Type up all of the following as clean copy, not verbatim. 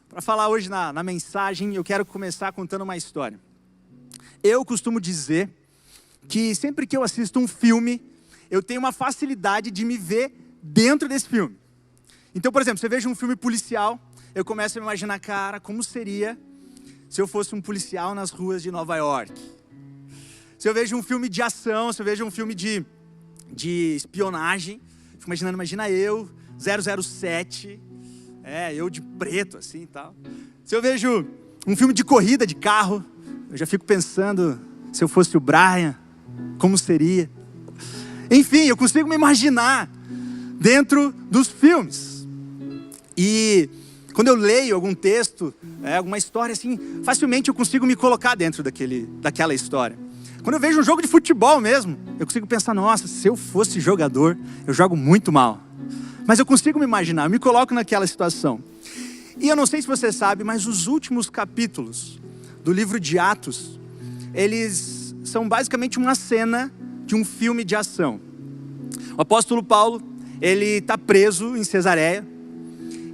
Para falar hoje na mensagem, eu quero começar contando uma história. Eu costumo dizer que sempre que eu assisto um filme, eu tenho uma facilidade de me ver dentro desse filme. Então, por exemplo, você veja um filme policial, eu começo a me imaginar, cara, como seria se eu fosse um policial nas ruas de Nova York? Se eu vejo um filme de ação, se eu vejo um filme de espionagem, fico imaginando, imagina eu, 007, eu de preto assim e tal. Se eu vejo um filme de corrida de carro, eu já fico pensando, se eu fosse o Brian, como seria? Enfim, eu consigo me imaginar dentro dos filmes. E quando eu leio algum texto, alguma história assim, facilmente eu consigo me colocar dentro daquela história. Quando eu vejo um jogo de futebol mesmo, eu consigo pensar, nossa, se eu fosse jogador, eu jogo muito mal. Mas eu consigo me imaginar, eu me coloco naquela situação. E eu não sei se você sabe, mas os últimos capítulos do livro de Atos, eles são basicamente uma cena de um filme de ação. O apóstolo Paulo, ele está preso em Cesareia,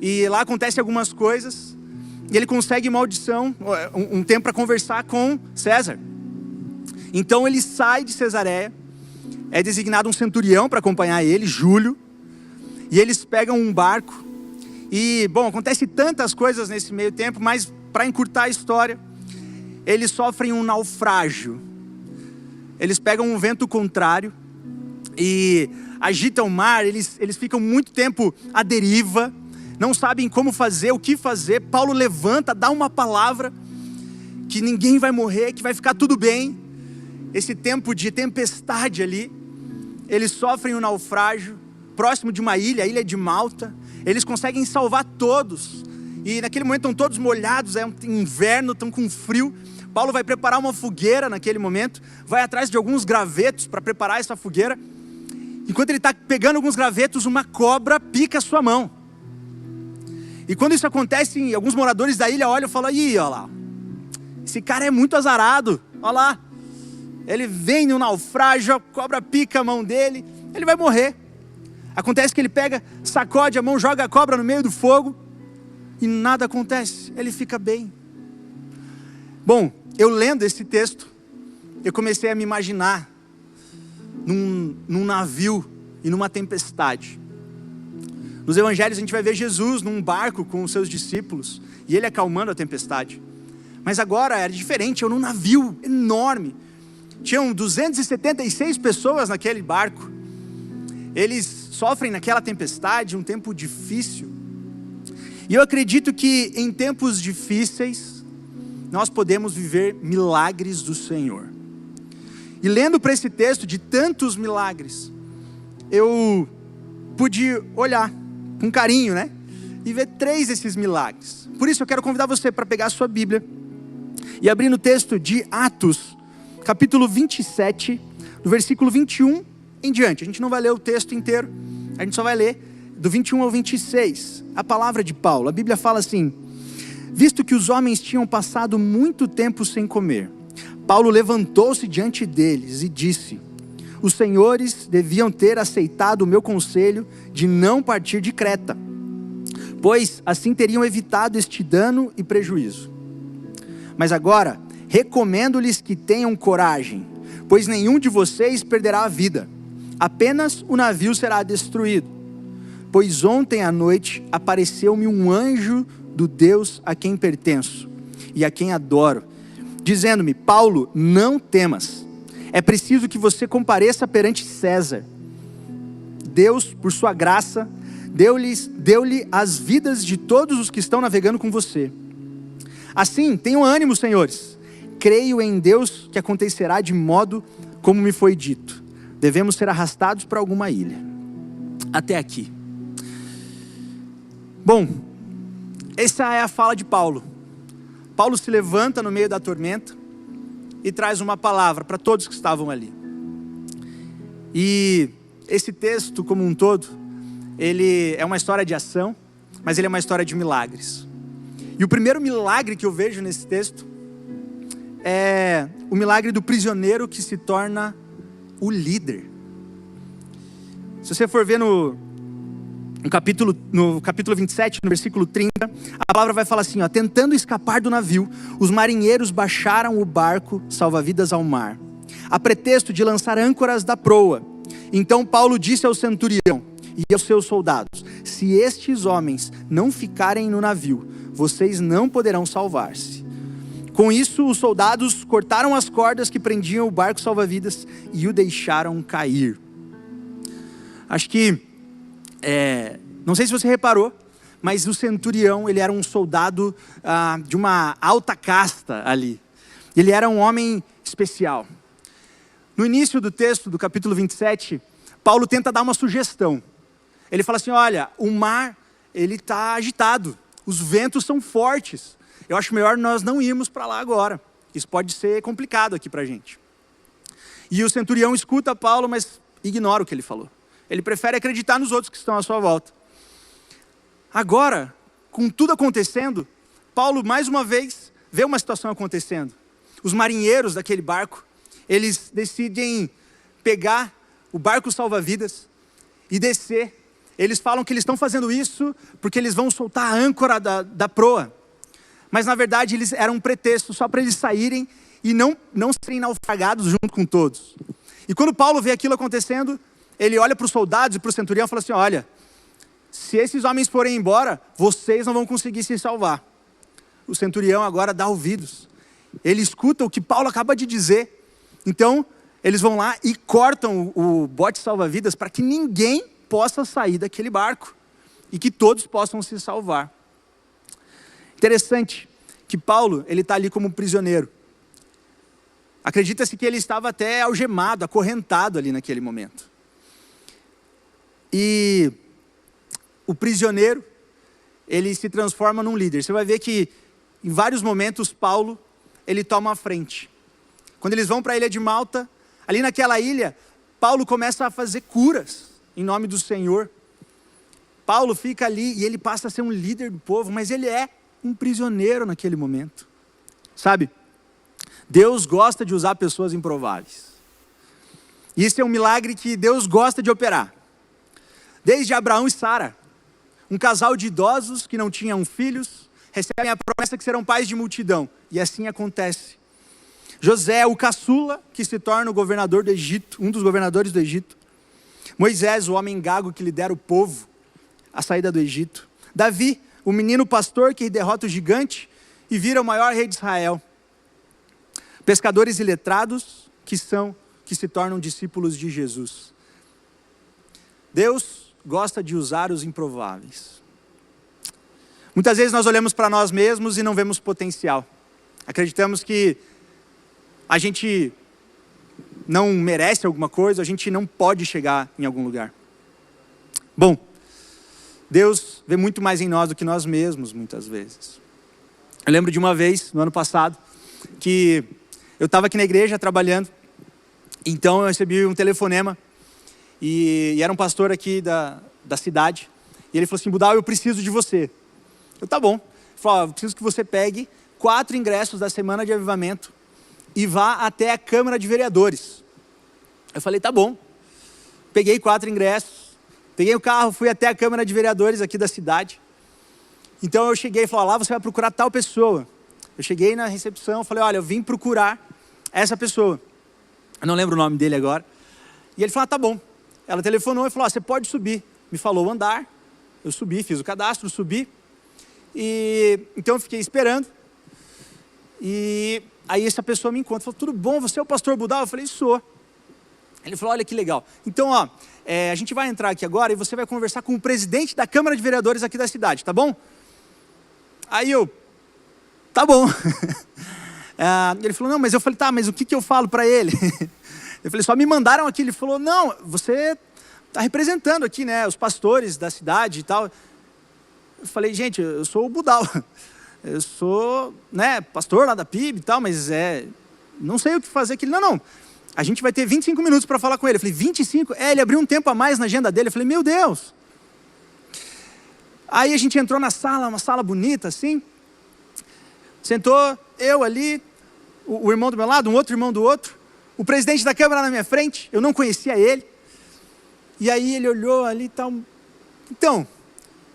e lá acontecem algumas coisas, e ele consegue uma audição, um tempo para conversar com César. Então ele sai de Cesareia, é designado um centurião para acompanhar ele, Júlio, e eles pegam um barco, e bom, acontece tantas coisas nesse meio tempo, mas para encurtar a história, eles sofrem um naufrágio. Eles pegam um vento contrário e agitam o mar, eles ficam muito tempo à deriva, não sabem como fazer, o que fazer. Paulo levanta, dá uma palavra, que ninguém vai morrer, que vai ficar tudo bem. Esse tempo de tempestade ali, eles sofrem um naufrágio, próximo de uma ilha, a ilha de Malta. Eles conseguem salvar todos, e naquele momento estão todos molhados, é um inverno, estão com frio. Paulo vai preparar uma fogueira naquele momento, vai atrás de alguns gravetos para preparar essa fogueira. Enquanto ele está pegando alguns gravetos, uma cobra pica a sua mão. E quando isso acontece, alguns moradores da ilha olham e falam, ih, olha lá, esse cara é muito azarado, olha lá. Ele vem no naufrágio, a cobra pica a mão dele, ele vai morrer. Acontece que ele pega, sacode a mão, joga a cobra no meio do fogo, e nada acontece, ele fica bem. Bom, eu lendo esse texto, eu comecei a me imaginar num navio e numa tempestade. Nos evangelhos a gente vai ver Jesus num barco com os seus discípulos, e ele acalmando a tempestade. Mas agora era diferente, eu num navio enorme. Tinham 276 pessoas naquele barco. Eles sofrem naquela tempestade, um tempo difícil. E eu acredito que em tempos difíceis, nós podemos viver milagres do Senhor. E lendo para esse texto de tantos milagres, eu pude olhar com carinho, e ver 3 desses milagres. Por isso eu quero convidar você para pegar a sua Bíblia e abrir no texto de Atos, capítulo 27, do versículo 21 em diante. A gente não vai ler o texto inteiro, a gente só vai ler do 21 ao 26, a palavra de Paulo. A Bíblia fala assim: visto que os homens tinham passado muito tempo sem comer, Paulo levantou-se diante deles e disse: os senhores deviam ter aceitado o meu conselho de não partir de Creta, pois assim teriam evitado este dano e prejuízo. Mas agora, recomendo-lhes que tenham coragem, pois nenhum de vocês perderá a vida, apenas o navio será destruído. Pois ontem à noite apareceu-me um anjo do Deus a quem pertenço e a quem adoro, dizendo-me: Paulo, não temas, é preciso que você compareça perante César. Deus, por sua graça, deu-lhe as vidas de todos os que estão navegando com você. Assim, tenham ânimo, senhores, creio em Deus que acontecerá de modo como me foi dito. Devemos ser arrastados para alguma ilha. Até aqui. Bom, essa é a fala de Paulo. Paulo se levanta no meio da tormenta e traz uma palavra para todos que estavam ali. E esse texto como um todo, ele é uma história de ação, mas ele é uma história de milagres. E o primeiro milagre que eu vejo nesse texto é o milagre do prisioneiro que se torna o líder. Se você for ver no no capítulo 27, no versículo 30, a palavra vai falar assim, ó, tentando escapar do navio, os marinheiros baixaram o barco salva-vidas ao mar, a pretexto de lançar âncoras da proa. Então Paulo disse ao centurião e aos seus soldados, se estes homens não ficarem no navio, vocês não poderão salvar-se. Com isso, os soldados cortaram as cordas que prendiam o barco salva-vidas e o deixaram cair. Acho que, não sei se você reparou, mas o centurião, ele era um soldado de uma alta casta ali. Ele era um homem especial. No início do texto, do capítulo 27, Paulo tenta dar uma sugestão. Ele fala assim, olha, o mar, ele está agitado, os ventos são fortes. Eu acho melhor nós não irmos para lá agora. Isso pode ser complicado aqui para a gente. E o centurião escuta Paulo, mas ignora o que ele falou. Ele prefere acreditar nos outros que estão à sua volta. Agora, com tudo acontecendo, Paulo mais uma vez vê uma situação acontecendo. Os marinheiros daquele barco, eles decidem pegar o barco salva-vidas e descer. Eles falam que eles estão fazendo isso porque eles vão soltar a âncora da proa. Mas na verdade eles eram um pretexto só para eles saírem e não serem naufragados junto com todos. E quando Paulo vê aquilo acontecendo, ele olha para os soldados e para o centurião e fala assim, olha, se esses homens forem embora, vocês não vão conseguir se salvar. O centurião agora dá ouvidos. Ele escuta o que Paulo acaba de dizer. Então, eles vão lá e cortam o bote salva-vidas para que ninguém possa sair daquele barco. E que todos possam se salvar. Interessante que Paulo, ele está ali como prisioneiro. Acredita-se que ele estava até algemado, acorrentado ali naquele momento. E o prisioneiro, ele se transforma num líder. Você vai ver que em vários momentos Paulo, ele toma a frente. Quando eles vão para a ilha de Malta, ali naquela ilha, Paulo começa a fazer curas em nome do Senhor. Paulo fica ali e ele passa a ser um líder do povo, mas ele é um prisioneiro naquele momento. Sabe? Deus gosta de usar pessoas improváveis. Isso é um milagre que Deus gosta de operar. Desde Abraão e Sara, um casal de idosos que não tinham filhos, recebem a promessa que serão pais de multidão. E assim acontece. José, o caçula, que se torna o governador do Egito, um dos governadores do Egito. Moisés, o homem gago que lidera o povo à saída do Egito. Davi, o menino pastor que derrota o gigante e vira o maior rei de Israel. Pescadores iletrados que se tornam discípulos de Jesus. Deus gosta de usar os improváveis. Muitas vezes nós olhamos para nós mesmos e não vemos potencial. Acreditamos que a gente não merece alguma coisa, a gente não pode chegar em algum lugar. Bom, Deus vê muito mais em nós do que nós mesmos, muitas vezes. Eu lembro de uma vez, no ano passado, que eu estava aqui na igreja trabalhando, então eu recebi um telefonema, e era um pastor aqui da cidade, e ele falou assim, Budal, eu preciso de você. Eu, tá bom. Ele falou, eu preciso que você pegue 4 ingressos da semana de avivamento e vá até a Câmara de Vereadores. Eu falei, tá bom. Peguei 4 ingressos, peguei o carro, fui até a Câmara de Vereadores aqui da cidade. Então eu cheguei e falei, lá você vai procurar tal pessoa. Eu cheguei na recepção, falei, olha, eu vim procurar essa pessoa. Eu não lembro o nome dele agora. E ele falou, tá bom. Ela telefonou e falou, você pode subir. Me falou o andar, eu subi, fiz o cadastro, subi. E então eu fiquei esperando. E aí essa pessoa me encontra, falou, tudo bom, você é o pastor Budal? Eu falei, sou. Ele falou, olha que legal. Então, a gente vai entrar aqui agora e você vai conversar com o presidente da Câmara de Vereadores aqui da cidade, tá bom? Aí eu, tá bom. Ele falou, não, mas eu falei, tá, mas o que eu falo para ele? Eu falei, só me mandaram aqui. Ele falou, não, você está representando aqui, né, os pastores da cidade e tal. Eu falei, gente, eu sou o Budal. Eu sou, né, pastor lá da PIB e tal, mas não sei o que fazer aqui. Não, a gente vai ter 25 minutos para falar com ele. Eu falei, 25? Ele abriu um tempo a mais na agenda dele. Eu falei, meu Deus. Aí a gente entrou na sala, uma sala bonita assim. Sentou eu ali, o irmão do meu lado, um outro irmão do outro. O presidente da Câmara na minha frente, eu não conhecia ele. E aí ele olhou ali e tal, então,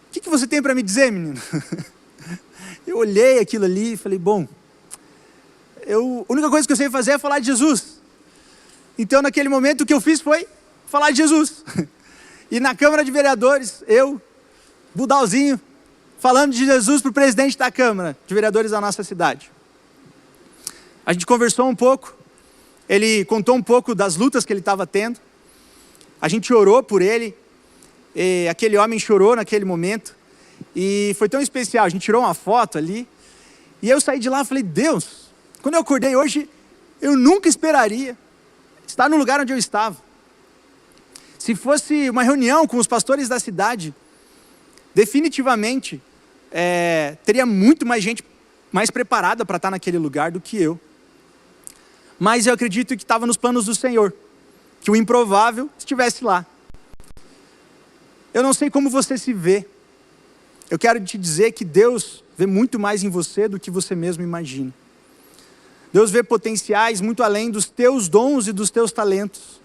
o que você tem para me dizer, menino? Eu olhei aquilo ali e falei, bom, a única coisa que eu sei fazer é falar de Jesus. Então, naquele momento, o que eu fiz foi falar de Jesus. E na Câmara de Vereadores, eu, Budalzinho, falando de Jesus para o presidente da Câmara de Vereadores da nossa cidade. A gente conversou um pouco, ele contou um pouco das lutas que ele estava tendo, a gente orou por ele, e aquele homem chorou naquele momento, e foi tão especial, a gente tirou uma foto ali, e eu saí de lá e falei, Deus, quando eu acordei hoje, eu nunca esperaria estar no lugar onde eu estava. Se fosse uma reunião com os pastores da cidade, definitivamente, teria muito mais gente mais preparada para estar naquele lugar do que eu. Mas eu acredito que estava nos planos do Senhor, que o improvável estivesse lá. Eu não sei como você se vê. Eu quero te dizer que Deus vê muito mais em você do que você mesmo imagina. Deus vê potenciais muito além dos teus dons e dos teus talentos.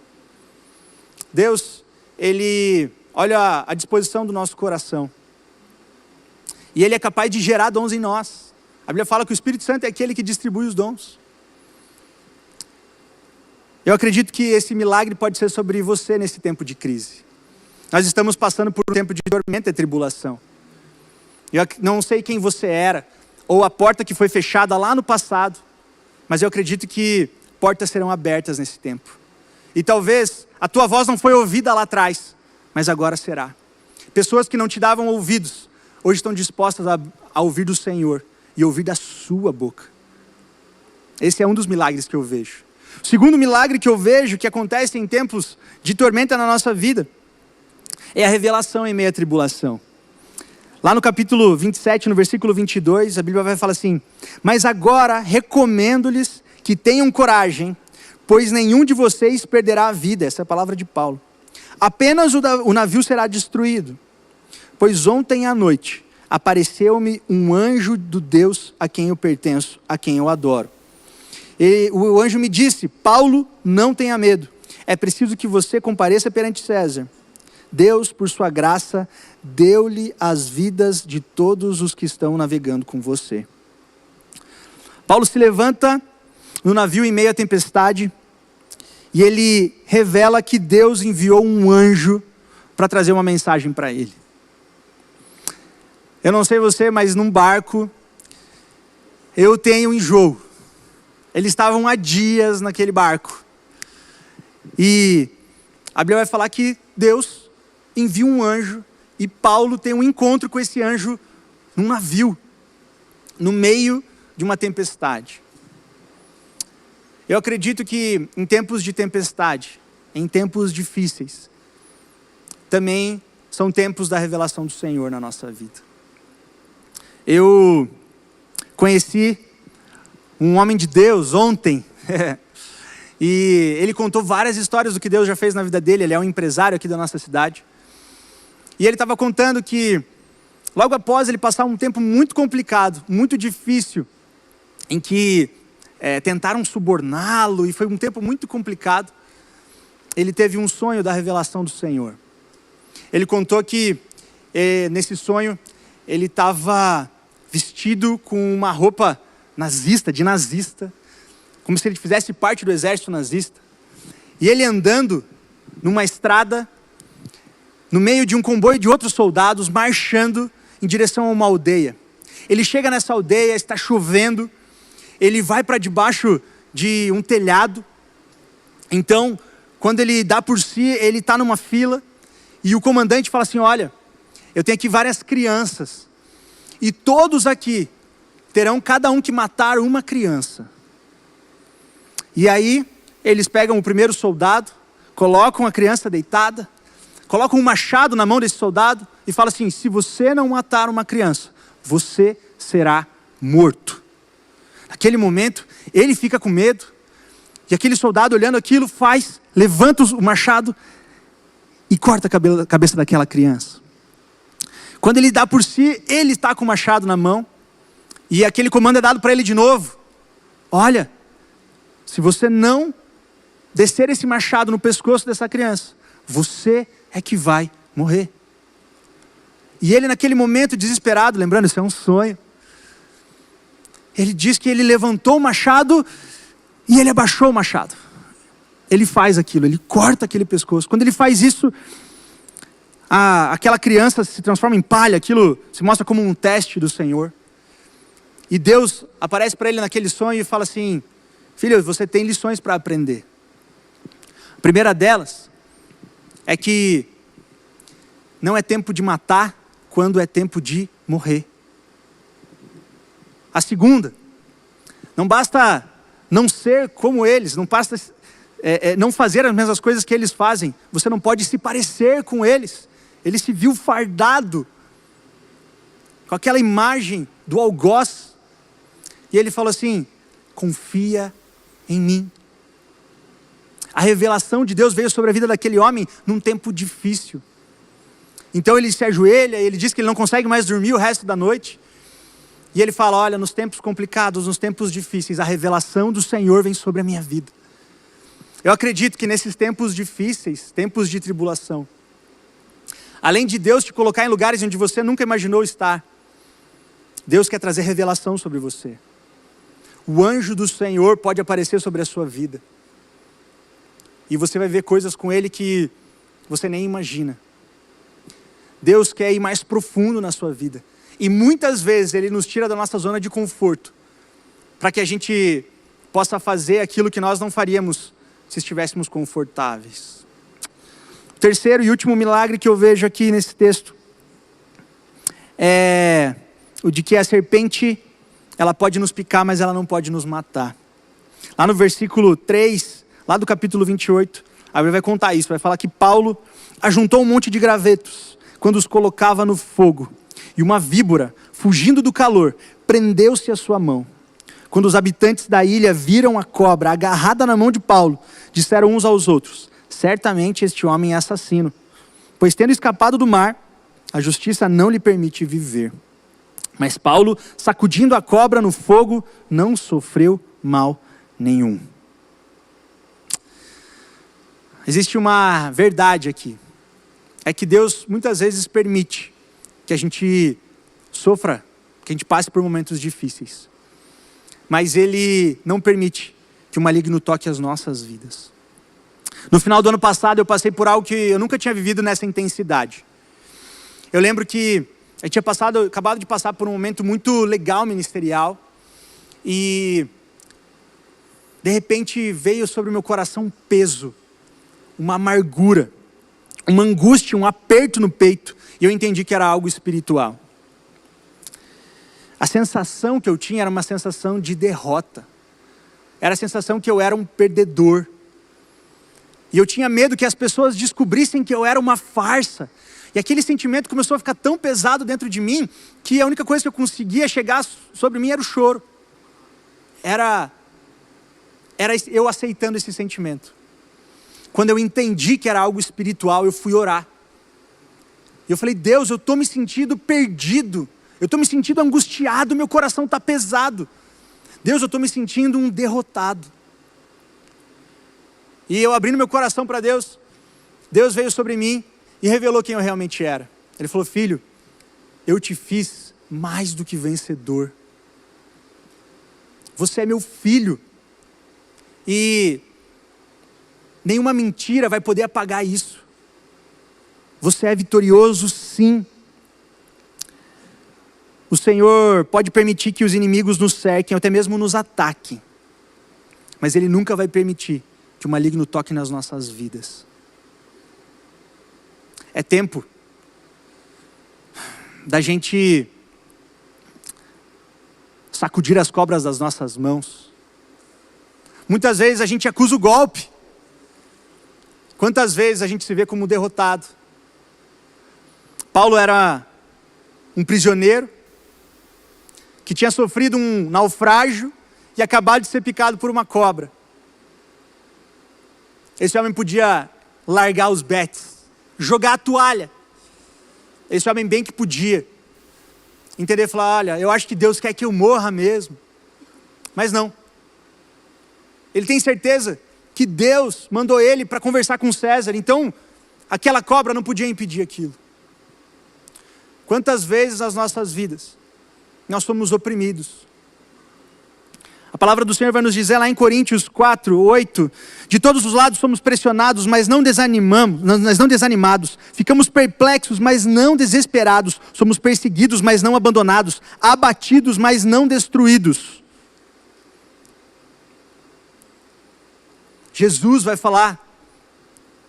Deus, Ele olha a disposição do nosso coração. E Ele é capaz de gerar dons em nós. A Bíblia fala que o Espírito Santo é aquele que distribui os dons. Eu acredito que esse milagre pode ser sobre você nesse tempo de crise. Nós estamos passando por um tempo de tormenta e tribulação. Eu não sei quem você era, ou a porta que foi fechada lá no passado, mas eu acredito que portas serão abertas nesse tempo. E talvez a tua voz não foi ouvida lá atrás, mas agora será. Pessoas que não te davam ouvidos, hoje estão dispostas a ouvir do Senhor e ouvir da sua boca. Esse é um dos milagres que eu vejo. O segundo milagre que eu vejo que acontece em tempos de tormenta na nossa vida é a revelação em meio à tribulação. Lá no capítulo 27, no versículo 22, a Bíblia vai falar assim: mas agora recomendo-lhes que tenham coragem, pois nenhum de vocês perderá a vida. Essa é a palavra de Paulo. Apenas o navio será destruído. Pois ontem à noite apareceu-me um anjo do Deus a quem eu pertenço, a quem eu adoro. E o anjo me disse: Paulo, não tenha medo. É preciso que você compareça perante César. Deus, por sua graça, deu-lhe as vidas de todos os que estão navegando com você. Paulo se levanta no navio em meio à tempestade e ele revela que Deus enviou um anjo para trazer uma mensagem para ele. Eu não sei você, mas num barco eu tenho enjoo. Eles estavam há dias naquele barco. E a Bíblia vai falar que Deus envia um anjo e Paulo tem um encontro com esse anjo num navio, no meio de uma tempestade. Eu acredito que em tempos de tempestade, em tempos difíceis, também são tempos da revelação do Senhor na nossa vida. Eu conheci um homem de Deus ontem, e ele contou várias histórias do que Deus já fez na vida dele. Ele é um empresário aqui da nossa cidade, e ele estava contando que logo após ele passar um tempo muito complicado, muito difícil, em que tentaram suborná-lo, e foi um tempo muito complicado, ele teve um sonho da revelação do Senhor. Ele contou que nesse sonho ele estava vestido com uma roupa de nazista, como se ele fizesse parte do exército nazista, e ele andando numa estrada, no meio de um comboio de outros soldados, marchando em direção a uma aldeia. Ele chega nessa aldeia, está chovendo, ele vai para debaixo de um telhado. Então, quando ele dá por si, ele está numa fila, e o comandante fala assim: olha, eu tenho aqui várias crianças, e todos aqui terão cada um que matar uma criança. E aí, eles pegam o primeiro soldado, colocam a criança deitada, colocam um machado na mão desse soldado e falam assim: se você não matar uma criança, você será morto. Naquele momento, ele fica com medo, e aquele soldado olhando aquilo levanta o machado e corta a cabeça daquela criança. Quando ele dá por si, ele está com o machado na mão, e aquele comando é dado para ele de novo: olha, se você não descer esse machado no pescoço dessa criança, você é que vai morrer. E ele naquele momento desesperado, lembrando, isso é um sonho. Ele diz que ele levantou o machado e ele abaixou o machado. Ele faz aquilo, ele corta aquele pescoço. Quando ele faz isso, aquela criança se transforma em palha, aquilo se mostra como um teste do Senhor. E Deus aparece para ele naquele sonho e fala assim: filho, você tem lições para aprender. A primeira delas é que não é tempo de matar quando é tempo de morrer. A segunda, não basta não ser como eles, não basta não fazer as mesmas coisas que eles fazem, você não pode se parecer com eles. Ele se viu fardado com aquela imagem do algoz, e ele falou assim: confia em mim. A revelação de Deus veio sobre a vida daquele homem num tempo difícil. Então ele se ajoelha, ele diz que ele não consegue mais dormir o resto da noite. E ele fala: olha, nos tempos complicados, nos tempos difíceis, a revelação do Senhor vem sobre a minha vida. Eu acredito que nesses tempos difíceis, tempos de tribulação, além de Deus te colocar em lugares onde você nunca imaginou estar, Deus quer trazer revelação sobre você. O anjo do Senhor pode aparecer sobre a sua vida. E você vai ver coisas com ele que você nem imagina. Deus quer ir mais profundo na sua vida. E muitas vezes Ele nos tira da nossa zona de conforto, para que a gente possa fazer aquilo que nós não faríamos se estivéssemos confortáveis. O terceiro e último milagre que eu vejo aqui nesse texto é o de que a serpente, ela pode nos picar, mas ela não pode nos matar. Lá no versículo 3, lá do capítulo 28, a Bíblia vai contar isso, vai falar que Paulo ajuntou um monte de gravetos quando os colocava no fogo. E uma víbora, fugindo do calor, prendeu-se à sua mão. Quando os habitantes da ilha viram a cobra agarrada na mão de Paulo, disseram uns aos outros: certamente este homem é assassino, pois tendo escapado do mar, a justiça não lhe permite viver. Mas Paulo, sacudindo a cobra no fogo, não sofreu mal nenhum. Existe uma verdade aqui. É que Deus muitas vezes permite que a gente sofra, que a gente passe por momentos difíceis. Mas Ele não permite que o maligno toque as nossas vidas. No final do ano passado eu passei por algo que eu nunca tinha vivido nessa intensidade. Eu lembro que eu tinha acabado de passar por um momento muito legal ministerial. E de repente veio sobre o meu coração um peso, uma amargura, uma angústia, um aperto no peito. E eu entendi que era algo espiritual. A sensação que eu tinha era uma sensação de derrota. Era a sensação que eu era um perdedor. E eu tinha medo que as pessoas descobrissem que eu era uma farsa. E aquele sentimento começou a ficar tão pesado dentro de mim, que a única coisa que eu conseguia chegar sobre mim era o choro. Era eu aceitando esse sentimento. Quando eu entendi que era algo espiritual, eu fui orar. E eu falei: Deus, eu estou me sentindo perdido. Eu estou me sentindo angustiado, meu coração está pesado. Deus, eu estou me sentindo um derrotado. E eu abrindo meu coração para Deus, Deus veio sobre mim e revelou quem eu realmente era. Ele falou: filho, eu te fiz mais do que vencedor. Você é meu filho. E nenhuma mentira vai poder apagar isso. Você é vitorioso, sim. O Senhor pode permitir que os inimigos nos cerquem, até mesmo nos ataquem. Mas Ele nunca vai permitir que o maligno toque nas nossas vidas. É tempo da gente sacudir as cobras das nossas mãos. Muitas vezes a gente acusa o golpe. Quantas vezes a gente se vê como derrotado? Paulo era um prisioneiro que tinha sofrido um naufrágio e acabado de ser picado por uma cobra. Esse homem podia largar os bets, jogar a toalha. Esse homem bem que podia entender, falar: olha, eu acho que Deus quer que eu morra mesmo. Mas não. Ele tem certeza que Deus mandou ele para conversar com César. Então, aquela cobra não podia impedir aquilo. Quantas vezes nas nossas vidas nós somos oprimidos? A palavra do Senhor vai nos dizer lá em Coríntios 4:8, de todos os lados somos pressionados, mas não desanimados, ficamos perplexos, mas não desesperados, somos perseguidos, mas não abandonados, abatidos, mas não destruídos. Jesus vai falar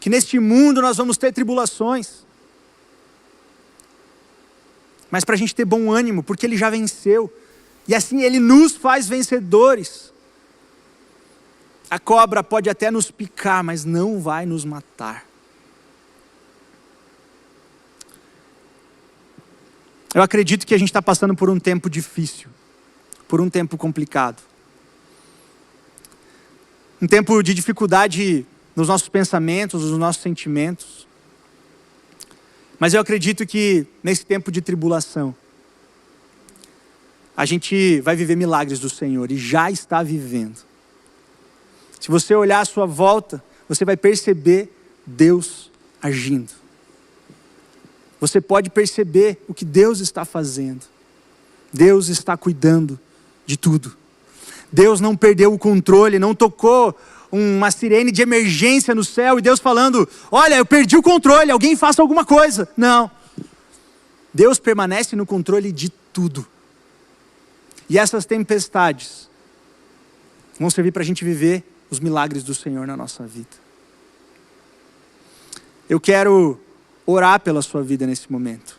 que neste mundo nós vamos ter tribulações, mas para a gente ter bom ânimo, porque Ele já venceu, e assim Ele nos faz vencedores. A cobra pode até nos picar, mas não vai nos matar. Eu acredito que a gente está passando por um tempo difícil, por um tempo complicado. Um tempo de dificuldade nos nossos pensamentos, nos nossos sentimentos. Mas eu acredito que nesse tempo de tribulação, a gente vai viver milagres do Senhor e já está vivendo. Se você olhar à sua volta, você vai perceber Deus agindo. Você pode perceber o que Deus está fazendo. Deus está cuidando de tudo. Deus não perdeu o controle, não tocou uma sirene de emergência no céu e Deus falando, olha, eu perdi o controle, alguém faça alguma coisa. Não. Deus permanece no controle de tudo. E essas tempestades vão servir para a gente viver os milagres do Senhor na nossa vida. Eu quero orar pela sua vida nesse momento.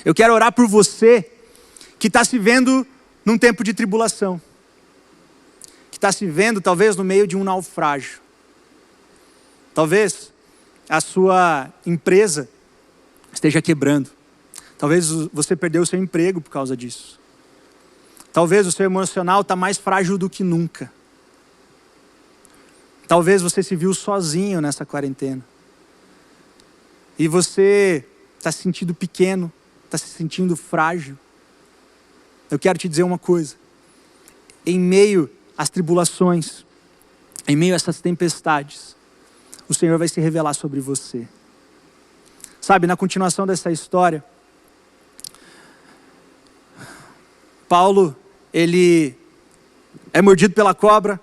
Eu quero orar por você que está se vendo num tempo de tribulação. Que está se vendo talvez no meio de um naufrágio. Talvez a sua empresa esteja quebrando. Talvez você perdeu o seu emprego por causa disso. Talvez o seu emocional está mais frágil do que nunca. Talvez você se viu sozinho nessa quarentena. E você está se sentindo pequeno, está se sentindo frágil. Eu quero te dizer uma coisa. Em meio às tribulações, em meio a essas tempestades, o Senhor vai se revelar sobre você. Sabe, na continuação dessa história, Paulo, ele é mordido pela cobra.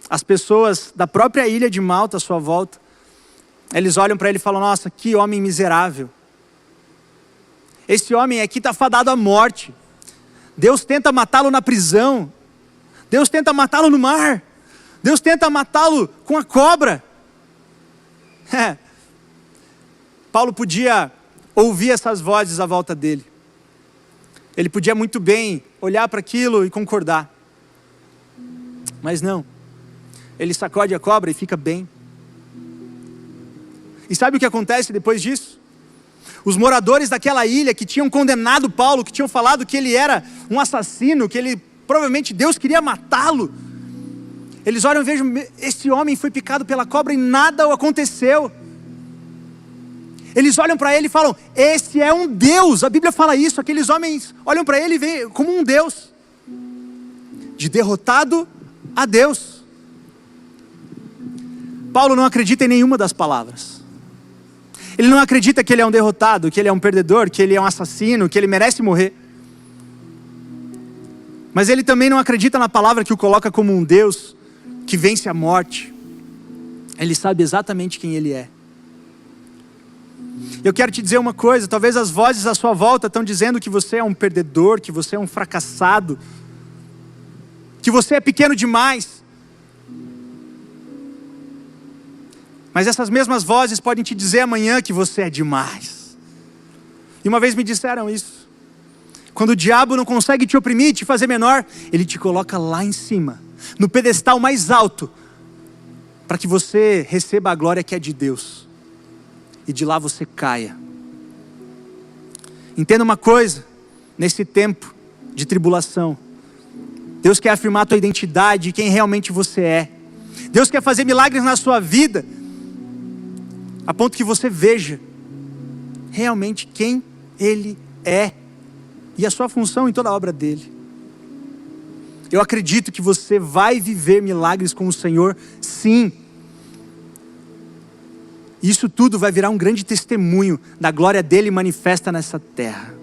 As pessoas da própria ilha de Malta à sua volta, eles olham para ele e falam, nossa, que homem miserável. Esse homem aqui está fadado à morte. Deus tenta matá-lo na prisão. Deus tenta matá-lo no mar. Deus tenta matá-lo com a cobra. Paulo podia ouvir essas vozes à volta dele. Ele podia muito bem olhar para aquilo e concordar. Mas não. Ele sacode a cobra e fica bem. E sabe o que acontece depois disso? Os moradores daquela ilha que tinham condenado Paulo, que tinham falado que ele era um assassino, que ele provavelmente Deus queria matá-lo. Eles olham e vejam, esse homem foi picado pela cobra e nada aconteceu. Eles olham para ele e falam, esse é um Deus. A Bíblia fala isso, aqueles homens olham para ele e veem como um Deus. De derrotado a Deus. Paulo não acredita em nenhuma das palavras. Ele não acredita que ele é um derrotado, que ele é um perdedor, que ele é um assassino, que ele merece morrer. Mas ele também não acredita na palavra que o coloca como um Deus que vence a morte. Ele sabe exatamente quem ele é. Eu quero te dizer uma coisa, talvez as vozes à sua volta estão dizendo que você é um perdedor, que você é um fracassado, que você é pequeno demais. Mas essas mesmas vozes podem te dizer amanhã que você é demais. E uma vez me disseram isso. Quando o diabo não consegue te oprimir e te fazer menor, ele te coloca lá em cima, no pedestal mais alto, para que você receba a glória que é de Deus. E de lá você caia. Entenda uma coisa, nesse tempo de tribulação, Deus quer afirmar a tua identidade e quem realmente você é. Deus quer fazer milagres na sua vida, a ponto que você veja realmente quem Ele é e a sua função em toda a obra dEle. Eu acredito que você vai viver milagres com o Senhor, sim. E isso tudo vai virar um grande testemunho da glória dele manifesta nessa terra.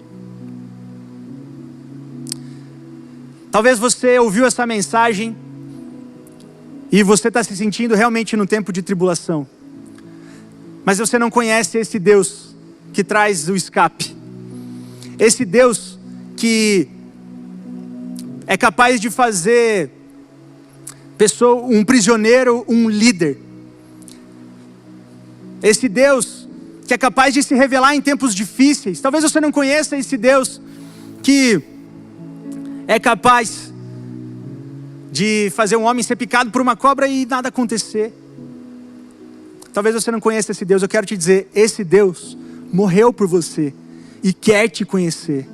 Talvez você ouviu essa mensagem e você está se sentindo realmente num tempo de tribulação. Mas você não conhece esse Deus que traz o escape. Esse Deus que é capaz de fazer um prisioneiro um líder. Esse Deus que é capaz de se revelar em tempos difíceis. Talvez você não conheça esse Deus que é capaz de fazer um homem ser picado por uma cobra e nada acontecer. Talvez você não conheça esse Deus. Eu quero te dizer, esse Deus morreu por você e quer te conhecer.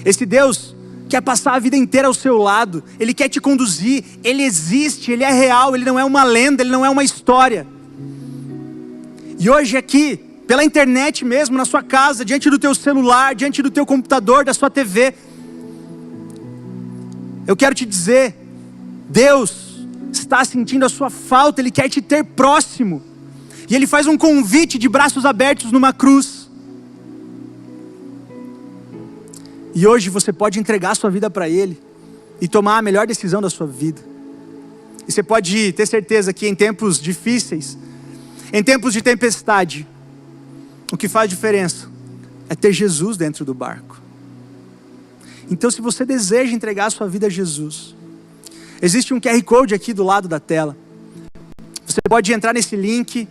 Esse Deus quer passar a vida inteira ao seu lado. Ele quer te conduzir. Ele existe, Ele é real. Ele não é uma lenda, Ele não é uma história. E hoje aqui, pela internet mesmo, na sua casa, diante do teu celular, diante do teu computador, da sua TV, eu quero te dizer, Deus está sentindo a sua falta. Ele quer te ter próximo. E Ele faz um convite de braços abertos numa cruz. E hoje você pode entregar a sua vida para Ele e tomar a melhor decisão da sua vida. E você pode ter certeza que em tempos difíceis, em tempos de tempestade, o que faz diferença é ter Jesus dentro do barco. Então, se você deseja entregar a sua vida a Jesus, existe um QR Code aqui do lado da tela. Você pode entrar nesse link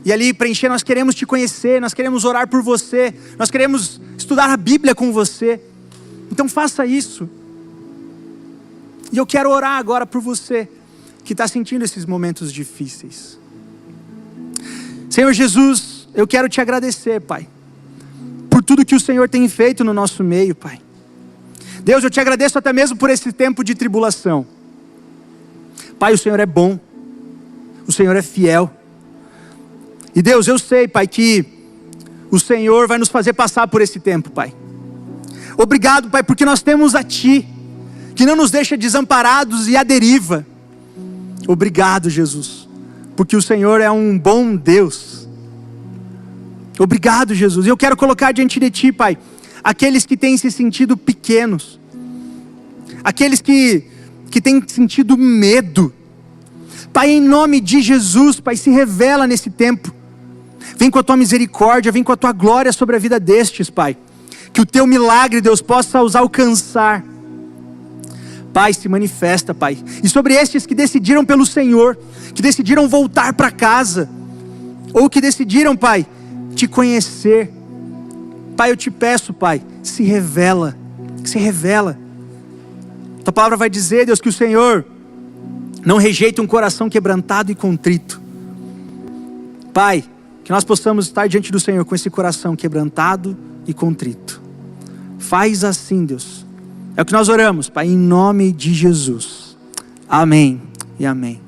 e ali preencher. Nós queremos te conhecer, nós queremos orar por você, nós queremos estudar a Bíblia com você. Então faça isso. E eu quero orar agora por você que está sentindo esses momentos difíceis. Senhor Jesus, eu quero te agradecer, Pai, por tudo que o Senhor tem feito no nosso meio, Pai. Deus, eu te agradeço até mesmo por esse tempo de tribulação. Pai, o Senhor é bom, o Senhor é fiel. E Deus, eu sei, Pai, que o Senhor vai nos fazer passar por esse tempo, Pai. Obrigado, Pai, porque nós temos a Ti, que não nos deixa desamparados e à deriva. Obrigado, Jesus, porque o Senhor é um bom Deus. Obrigado, Jesus. E eu quero colocar diante de Ti, Pai, aqueles que têm se sentido pequenos, aqueles que têm sentido medo. Pai, em nome de Jesus, Pai, se revela nesse tempo. Vem com a Tua misericórdia, vem com a Tua glória sobre a vida destes, Pai. Que o Teu milagre, Deus, possa os alcançar. Pai, se manifesta, Pai. E sobre estes que decidiram pelo Senhor, que decidiram voltar para casa, ou que decidiram, Pai, Te conhecer. Pai, eu Te peço, Pai, se revela. Se revela. Tua palavra vai dizer, Deus, que o Senhor não rejeita um coração quebrantado e contrito. Pai, que nós possamos estar diante do Senhor com esse coração quebrantado e contrito. Faz assim, Deus. É o que nós oramos, Pai, em nome de Jesus. Amém e amém.